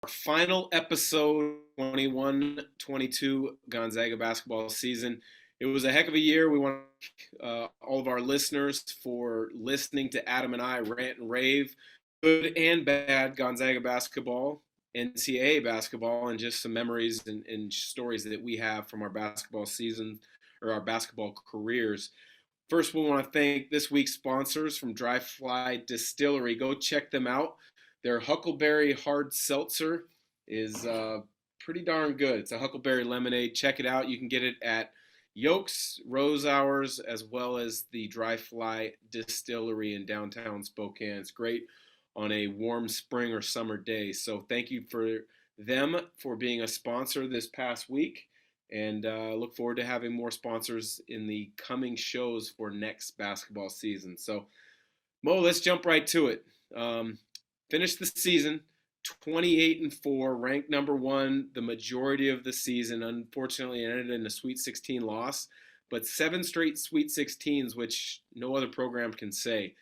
Final episode 21-22 Gonzaga basketball season. It was a heck of a year. We want to thank all of our listeners for listening to Adam and I rant and rave, good and bad Gonzaga basketball, NCAA basketball, and just some memories and stories that we have from our basketball season or our basketball careers. First, we want to thank this week's sponsors from Dry Fly Distillery. Go check them out. Their Huckleberry Hard Seltzer is pretty darn good. It's a Huckleberry lemonade. Check it out. You can get it at Yolks, Rose Hours, as well as the Dry Fly Distillery in downtown Spokane. It's great on a warm spring or summer day. So thank you for them for being a sponsor this past week. And look forward to having more sponsors in the coming shows for next basketball season. So, Mo, let's jump right to it. Finished the season 28-4, ranked number one the majority of the season. Unfortunately, it ended in a Sweet 16 loss, but 7 straight Sweet 16s, which no other program can say.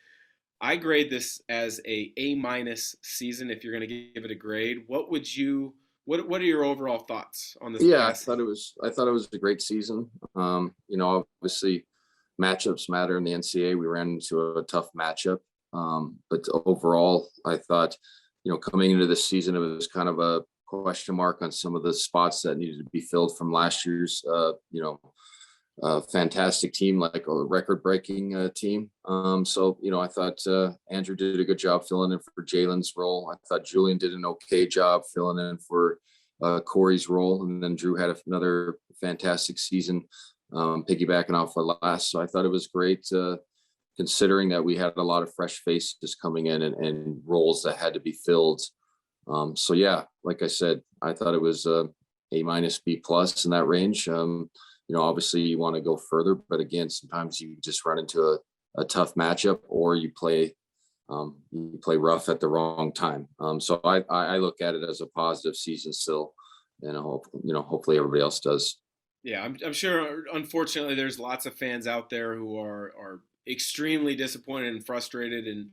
I grade this as a A-minus season. If you're going to give it a grade, what would you? What are your overall thoughts on this? Yeah, I thought it was a great season. Obviously matchups matter in the NCAA. We ran into a tough matchup. But overall, I thought, coming into this season, it was kind of a question mark on some of the spots that needed to be filled from last year's, fantastic team, like a record-breaking team. I thought Andrew did a good job filling in for Jalen's role. I thought Julian did an okay job filling in for Corey's role, and then Drew had another fantastic season, piggybacking off of last. So I thought it was great, considering that we had a lot of fresh faces coming in and roles that had to be filled. Like I said, I thought it was A minus B plus in that range. Obviously you want to go further, but again, sometimes you just run into a tough matchup, or you play rough at the wrong time. So I look at it as a positive season still, and I hope, hopefully everybody else does. Yeah, I'm sure. Unfortunately, there's lots of fans out there who are extremely disappointed and frustrated and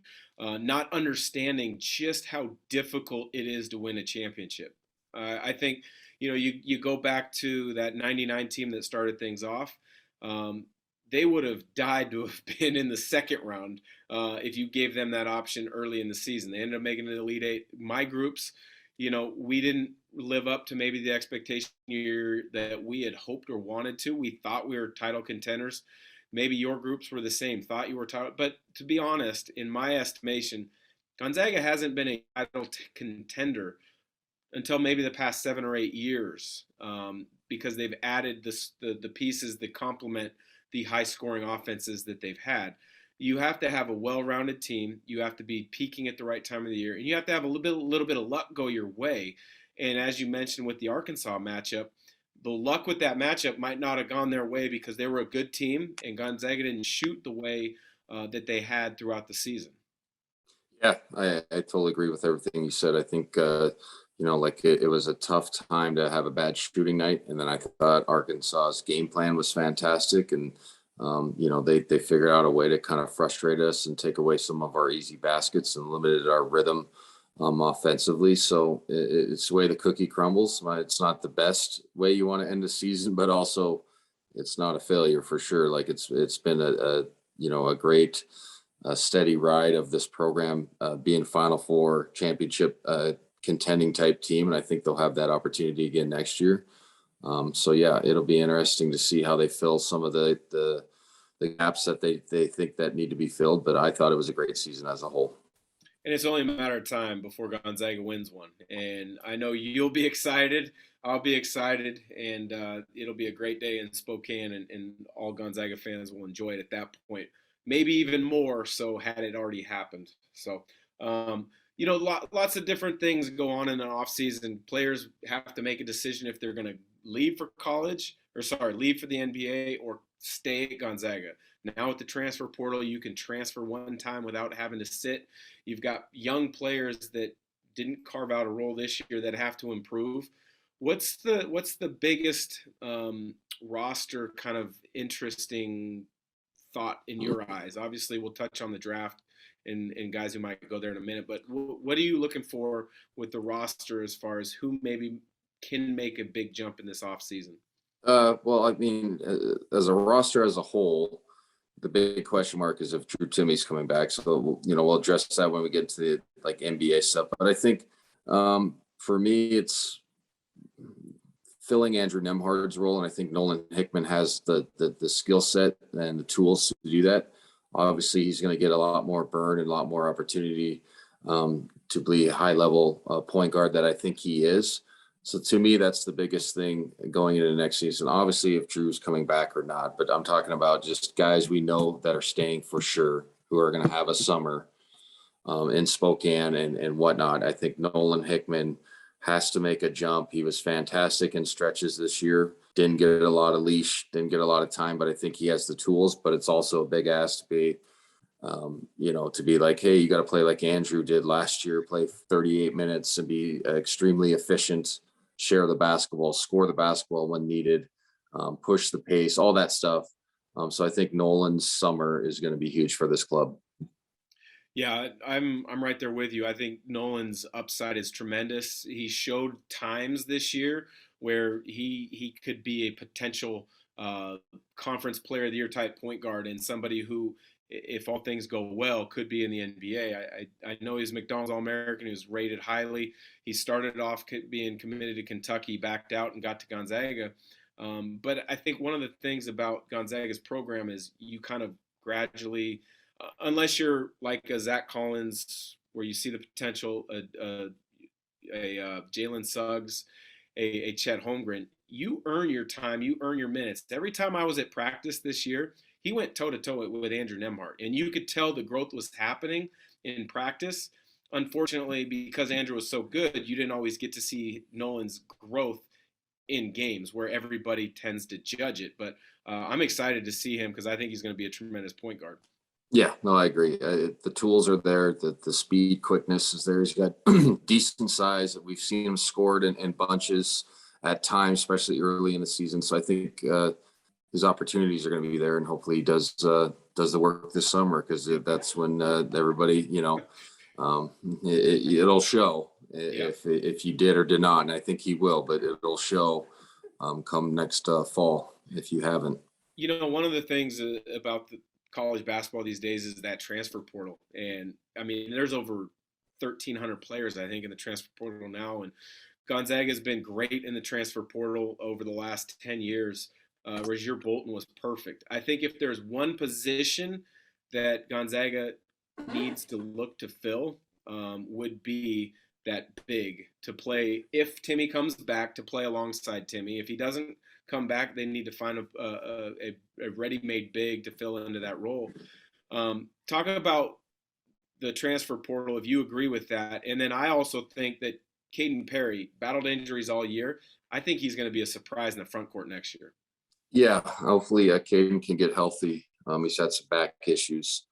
not understanding just how difficult it is to win a championship. I think you go back to that '99 team that started things off. They would have died to have been in the second round if you gave them that option early in the season. They ended up making the Elite Eight. My groups, we didn't live up to maybe the expectation year that we had hoped or wanted to. We thought we were title contenders. Maybe your groups were the same, thought you were title. But to be honest, in my estimation, Gonzaga hasn't been a title contender until maybe the past 7 or 8 years, because they've added the pieces that complement the high-scoring offenses that they've had. You have to have a well-rounded team. You have to be peaking at the right time of the year, and you have to have a little bit of luck go your way. And as you mentioned with the Arkansas matchup, the luck with that matchup might not have gone their way because they were a good team, and Gonzaga didn't shoot the way that they had throughout the season. Yeah, I totally agree with everything you said. I think it was a tough time to have a bad shooting night, and then I thought Arkansas's game plan was fantastic, and they figured out a way to kind of frustrate us and take away some of our easy baskets and limited our rhythm offensively. So it's the way the cookie crumbles. It's not the best way you want to end the season, but also it's not a failure for sure. Like it's been a great steady ride of this program, being Final Four championship contending type team, and I think they'll have that opportunity again next year. It'll be interesting to see how they fill some of the gaps that they think that need to be filled. But I thought it was a great season as a whole. And it's only a matter of time before Gonzaga wins one. And I know you'll be excited. I'll be excited. And it'll be a great day in Spokane, and all Gonzaga fans will enjoy it at that point. Maybe even more so had it already happened. So, lots of different things go on in an offseason. Players have to make a decision if they're going to leave for leave for the NBA or stay at Gonzaga. Now with the transfer portal, you can transfer one time without having to sit. You've got young players that didn't carve out a role this year that have to improve. What's the biggest roster kind of interesting thought in your eyes? Obviously, we'll touch on the draft and guys who might go there in a minute. But what are you looking for with the roster as far as who maybe can make a big jump in this offseason? Well, I mean, as a roster as a whole, the big question mark is if Drew Timmy's coming back. So, we'll address that when we get to the like NBA stuff. But I think for me, it's filling Andrew Nemhard's role, and I think Nolan Hickman has the skill set and the tools to do that. Obviously, he's going to get a lot more burn and a lot more opportunity to be a high level point guard that I think he is. So to me, that's the biggest thing going into the next season. Obviously, if Drew's coming back or not, but I'm talking about just guys we know that are staying for sure, who are going to have a summer in Spokane and whatnot. I think Nolan Hickman has to make a jump. He was fantastic in stretches this year. Didn't get a lot of leash, didn't get a lot of time, but I think he has the tools. But it's also a big ask to be, to be like, hey, you got to play like Andrew did last year, play 38 minutes and be extremely efficient, share the basketball, score the basketball when needed, push the pace, all that stuff. So I think Nolan's summer is going to be huge for this club. Yeah, I'm right there with you. I think Nolan's upside is tremendous. He showed times this year where he could be a potential uh, conference player of the year type point guard and somebody who, if all things go well, could be in the NBA. I know he's McDonald's All American. He was rated highly. He started off being committed to Kentucky, backed out, and got to Gonzaga. But I think one of the things about Gonzaga's program is you kind of gradually unless you're like a Zach Collins, where you see the potential, a Jalen Suggs, a Chet Holmgren, you earn your time, you earn your minutes. Every time I was at practice this year, he went toe to toe with Andrew Nemhart, and you could tell the growth was happening in practice. Unfortunately, because Andrew was so good, you didn't always get to see Nolan's growth in games where everybody tends to judge it. But I'm excited to see him because I think he's going to be a tremendous point guard. Yeah, no, I agree. The tools are there. The speed, quickness is there. He's got decent size. We've seen him scored in bunches at times, especially early in the season. So I think his opportunities are going to be there, and hopefully he does the work this summer because that's when everybody, um, it'll show Yeah. if you did or did not, and I think he will. But it'll show come next fall if you haven't. One of the things about the college basketball these days is that transfer portal, and I mean, there's over 1,300 players I think in the transfer portal now, and Gonzaga has been great in the transfer portal over the last 10 years. Rasir Bolton was perfect. I think if there's one position that Gonzaga needs to look to fill, would be that big to play. If Timmy comes back, to play alongside Timmy. If he doesn't come back, they need to find a ready-made big to fill into that role. Talk about the transfer portal, if you agree with that. And then I also think that Caden Perry battled injuries all year. I think he's going to be a surprise in the front court next year. Yeah, hopefully Caden can get healthy. He's had some back issues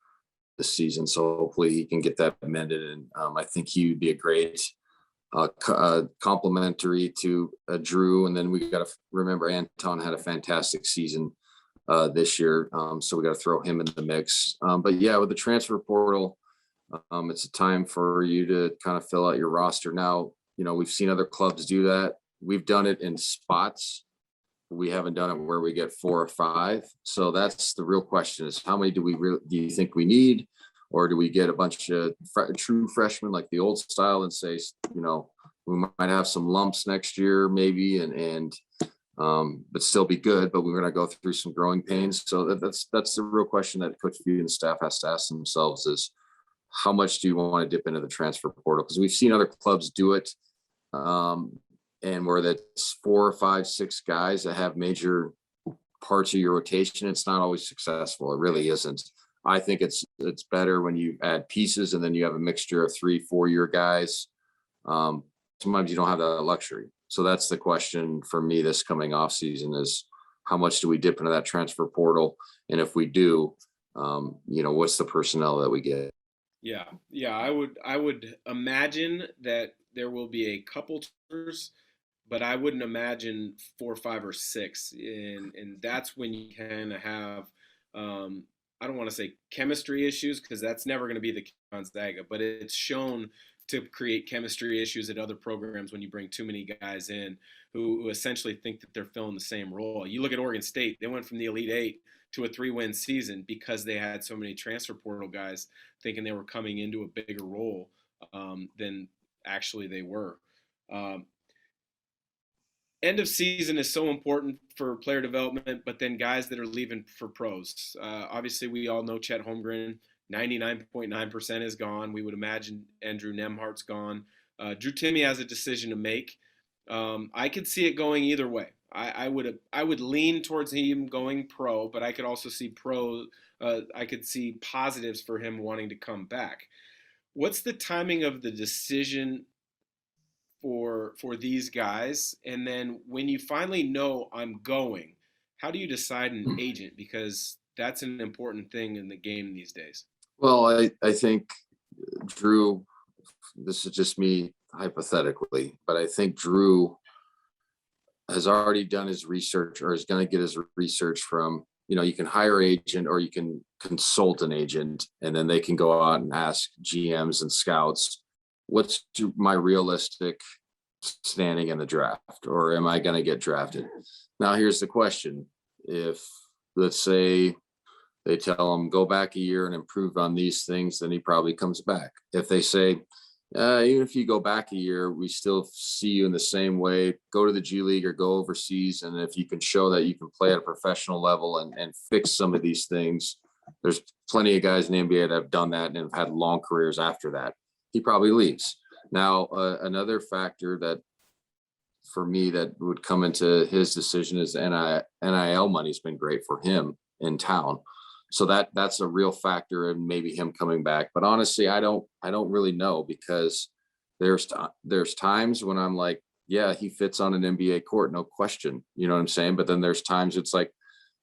this season, so hopefully he can get that amended. And I think he would be a great complementary to Drew. And then we got to remember Anton had a fantastic season this year, so we got to throw him in the mix. But yeah, with the transfer portal, it's a time for you to kind of fill out your roster. Now, we've seen other clubs do that. We've done it in spots. We haven't done it where we get 4 or 5. So that's the real question: is how many do you think we need, or do we get a bunch of true freshmen like the old style and say, we might have some lumps next year maybe, and but still be good, but we're going to go through some growing pains. So that's the real question that Coach View and staff has to ask themselves: is how much do you want to dip into the transfer portal? Because we've seen other clubs do it. And where that's 4 or 5, 6 guys that have major parts of your rotation, it's not always successful. It really isn't. I think it's better when you add pieces and then you have a mixture of 3, 4-year guys. Sometimes you don't have that luxury. So that's the question for me this coming off season: is how much do we dip into that transfer portal? And if we do, what's the personnel that we get? Yeah, yeah, I would imagine that there will be a couple tours, but I wouldn't imagine 4, 5, or 6, and that's when you kind of have. I don't want to say chemistry issues because that's never going to be the Gonzaga, but it's shown to create chemistry issues at other programs when you bring too many guys in who essentially think that they're filling the same role. You look at Oregon State; they went from the Elite Eight to a 3-win season because they had so many transfer portal guys thinking they were coming into a bigger role than actually they were. Um, End of season is so important for player development, but then guys that are leaving for pros. Obviously, we all know Chet Holmgren, 99.9% is gone. We would imagine Andrew Nemhart's gone. Drew Timme has a decision to make. I could see it going either way. I would lean towards him going pro, but I could also see pro. I could see positives for him wanting to come back. What's the timing of the decision for these guys? And then when you finally know I'm going, how do you decide an agent? Because that's an important thing in the game these days. Well, I think Drew, this is just me hypothetically, but I think Drew has already done his research or is going to get his research from, you can hire an agent or you can consult an agent, and then they can go out and ask GMs and scouts, what's my realistic standing in the draft, or am I going to get drafted? Now, here's the question. If, let's say, they tell him go back a year and improve on these things, then he probably comes back. If they say, even if you go back a year, we still see you in the same way, go to the G League or go overseas. And if you can show that you can play at a professional level and fix some of these things, there's plenty of guys in the NBA that have done that and have had long careers after that. He probably leaves. Now, another factor that for me that would come into his decision is NIL money's been great for him in town. So that's a real factor in maybe him coming back. But honestly, I don't really know, because there's times when I'm like, yeah, he fits on an NBA court, no question. You know what I'm saying? But then there's times it's like,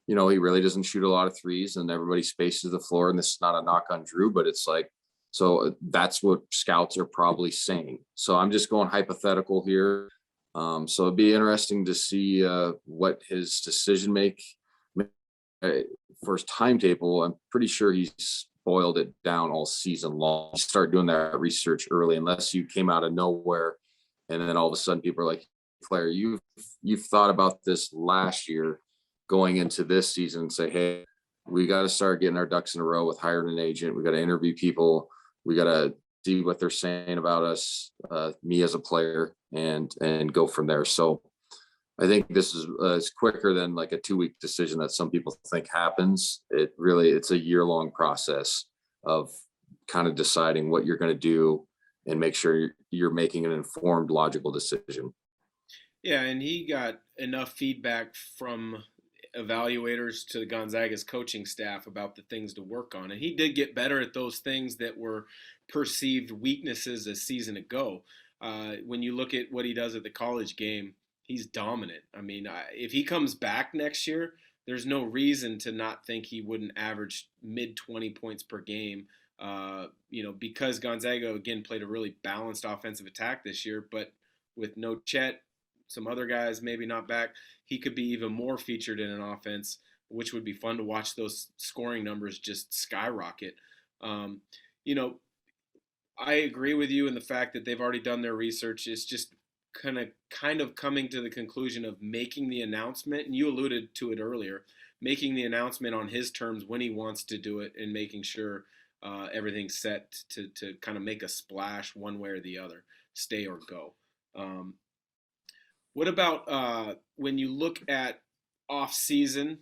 he really doesn't shoot a lot of threes and everybody spaces the floor. And this is not a knock on Drew, but it's like, so that's what scouts are probably saying. So I'm just going hypothetical here. So it'd be interesting to see what his decision make for his timetable. I'm pretty sure he's boiled it down all season long. You start doing that research early, unless you came out of nowhere and then all of a sudden people are like, Claire, you've thought about this last year going into this season and say, hey, we got to start getting our ducks in a row with hiring an agent. We got to interview people. We got to see what they're saying about us, me as a player, and go from there. So I think this is quicker than like a 2-week decision that some people think happens. It's a year-long process of kind of deciding what you're going to do and make sure you're making an informed, logical decision. Yeah, and he got enough feedback from evaluators to Gonzaga's coaching staff about the things to work on. And he did get better at those things that were perceived weaknesses a season ago. When you look at what he does at the college game, he's dominant. I mean, if he comes back next year, there's no reason to not think he wouldn't average mid 20 points per game. Because Gonzaga again played a really balanced offensive attack this year, but with no Chet, some other guys maybe not back, he could be even more featured in an offense, which would be fun to watch those scoring numbers just skyrocket. Um, you know, I agree with you in the fact that they've already done their research. It's just kind of coming to the conclusion of making the announcement, and you alluded to it earlier, making the announcement on his terms when he wants to do it, and making sure everything's set to kind of make a splash one way or the other, stay or go. What about when you look at off season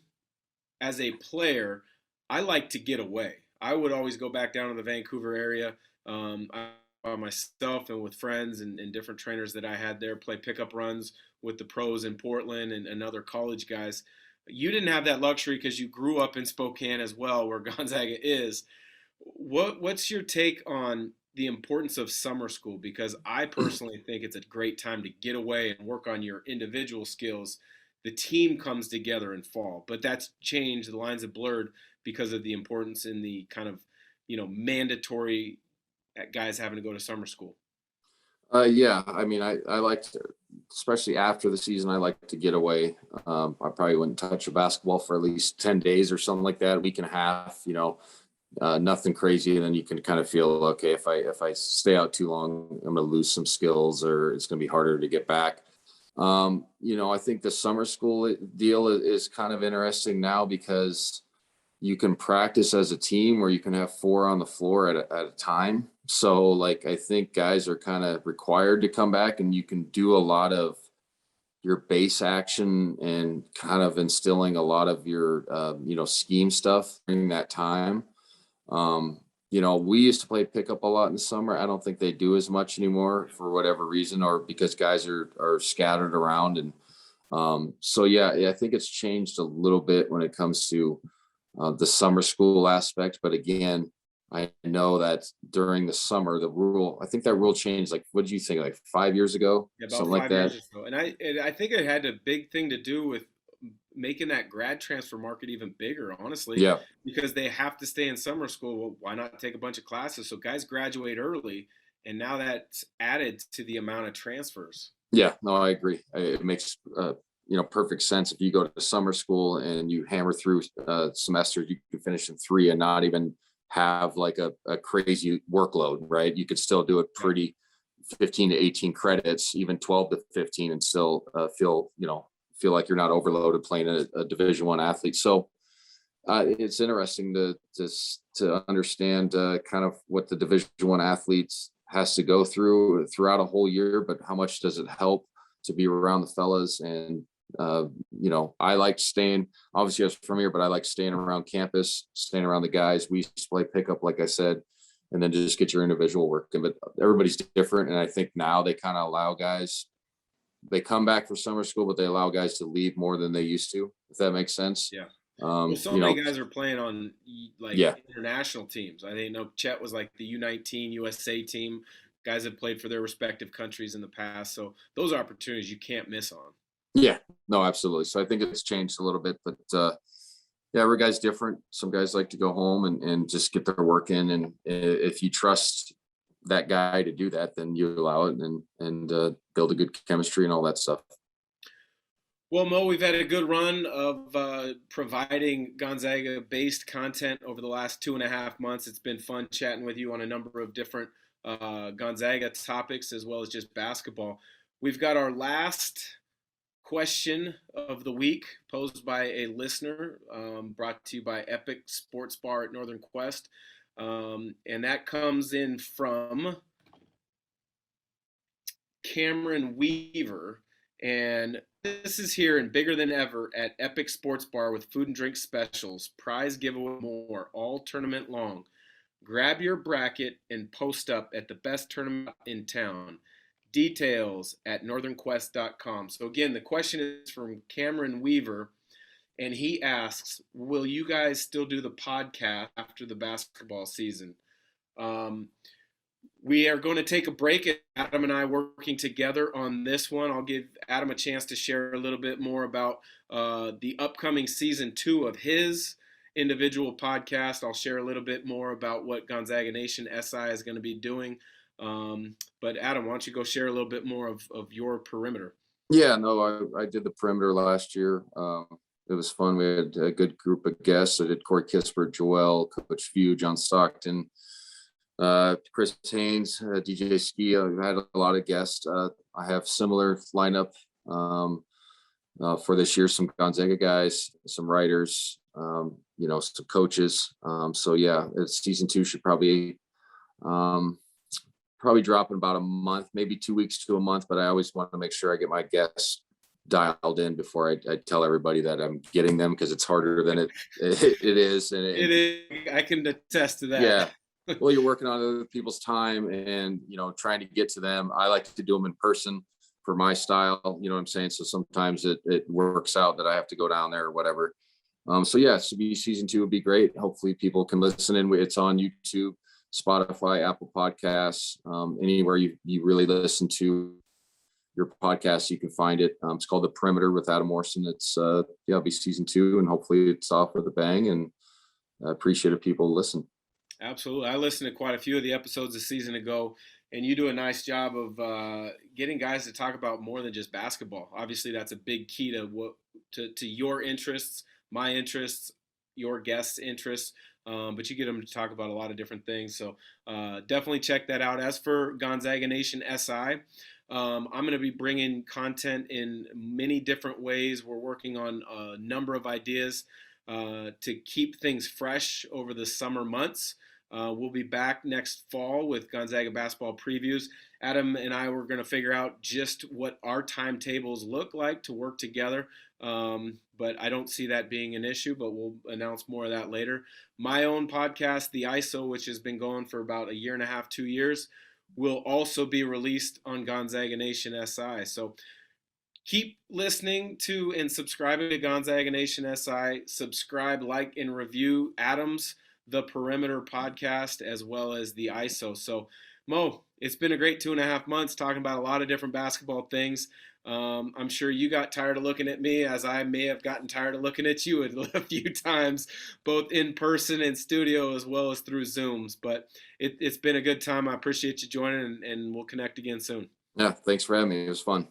as a player? I like to get away. I would always go back down to the Vancouver area. By myself and with friends and different trainers that I had there, play pickup runs with the pros in Portland and other college guys. You didn't have that luxury because you grew up in Spokane as well, where Gonzaga is. What's your take on the importance of summer school? Because I personally think it's a great time to get away and work on your individual skills. The team comes together in fall, but that's changed. The lines have blurred because of the importance in the kind of mandatory guys having to go to summer school. Yeah, I mean, I like especially after the season, I like to get away. I probably wouldn't touch a basketball for at least 10 days or something like that, a week and a half, nothing crazy. And then you can kind of feel, okay, if I stay out too long, I'm going to lose some skills or it's going to be harder to get back. I think the summer school deal is kind of interesting now because you can practice as a team or you can have 4 on the floor at a time. So like, I think guys are kind of required to come back and you can do a lot of your base action and kind of instilling a lot of your, scheme stuff during that time. We used to play pickup a lot in the summer. I don't think they do as much anymore for whatever reason, or because guys are scattered around. And so, yeah, I think it's changed a little bit when it comes to the summer school aspect. But again, I know that during the summer, I think that rule changed. Like, what did you think? Like 5 years ago, Yeah, about something like 5 years that. or so. And I think it had a big thing to do with making that grad transfer market even bigger, honestly, Yeah. because they have to stay in summer school. Well, why not take a bunch of classes? So guys graduate early, and now that's added to the amount of transfers. Yeah, no, I agree. It makes perfect sense. If you go to summer school and you hammer through semesters, you can finish in 3 and not even have like a crazy workload, right? You could still do it Yeah. pretty 15 to 18 credits, even 12 to 15, and still feel like you're not overloaded playing a Division One athlete. So it's interesting to understand kind of what the Division One athletes has to go throughout a whole year, but how much does it help to be around the fellas? And I like staying. Obviously, I was from here, but I like staying around campus, staying around the guys. We used to play pickup, like I said, and then just get your individual work. But everybody's different, and I think now they kind of allow guys. They come back for summer school, but they allow guys to leave more than they used to, if that makes sense. Yeah. Well, so many guys are playing on like Yeah, international teams. I didn't know Chet was like the U19 USA team. Guys have played for their respective countries in the past, so those are opportunities you can't miss on. yeah, no, absolutely. So I think it's changed a little bit, but yeah, every guy's different. Some guys like to go home and just get their work in, and if you trust that guy to do that, then you allow it and build a good chemistry and all that stuff. Well, Mo, we've had a good run of providing Gonzaga-based content over the last 2.5 months. It's been fun chatting with you on a number of different Gonzaga topics as well as just basketball. We've got our last question of the week posed by a listener, brought to you by Epic Sports Bar at Northern Quest. And that comes in from Cameron Weaver. And this is here and bigger than ever at Epic Sports Bar with food and drink specials, prize giveaway, more, all tournament long. Grab your bracket and post up at the best tournament in town. Details at northernquest.com. So again, the question is from Cameron Weaver, and he asks, will you guys still do the podcast after the basketball season? We are going to take a break. Adam and I working together on this one. I'll give Adam a chance to share a little bit more about the upcoming season 2 of his individual podcast. I'll share a little bit more about what Gonzaga Nation SI is going to be doing. But Adam, why don't you go share a little bit more of your perimeter? Yeah, no, I did the perimeter last year. It was fun. We had a good group of guests. I did Corey Kispert, Joel, Coach Few, John Stockton, Chris Haynes, DJ Ski. I had a lot of guests. I have similar lineup for this year. Some Gonzaga guys, some writers, some coaches. So yeah, season 2 should probably drop in about a month, maybe 2 weeks to a month. But I always want to make sure I get my guests dialed in before I tell everybody that I'm getting them, because it's harder than it is. And it is. I can attest to that. Yeah. Well, you're working on other people's time and, trying to get to them. I like to do them in person for my style, you know what I'm saying? So sometimes it works out that I have to go down there or whatever. So yeah, season 2 would be great. Hopefully people can listen in. It's on YouTube, Spotify, Apple Podcasts, anywhere you really listen to your podcast, you can find it. It's called The Perimeter with Adam Morrison. It's it'll be season 2, and hopefully it's off with a bang, and I appreciate if people listen. Absolutely. I listened to quite a few of the episodes a season ago, and you do a nice job of getting guys to talk about more than just basketball. Obviously, that's a big key to to your interests, my interests, your guests' interests. But you get them to talk about a lot of different things. So definitely check that out. As for Gonzaga Nation SI, I'm going to be bringing content in many different ways. We're working on a number of ideas to keep things fresh over the summer months. We'll be back next fall with Gonzaga basketball previews. Adam and I were going to figure out just what our timetables look like to work together. But I don't see that being an issue, but we'll announce more of that later. My own podcast, The ISO, which has been going for about a year and a half, 2 years, will also be released on Gonzaga Nation SI. So keep listening to and subscribing to Gonzaga Nation SI. Subscribe, like, and review Adam's The Perimeter podcast as well as the ISO. So, Mo, it's been a great 2.5 months talking about a lot of different basketball things. I'm sure you got tired of looking at me, as I may have gotten tired of looking at you a few times, both in person and studio as well as through Zooms. But it's been a good time. I appreciate you joining, and we'll connect again soon. Yeah, thanks for having me. It was fun.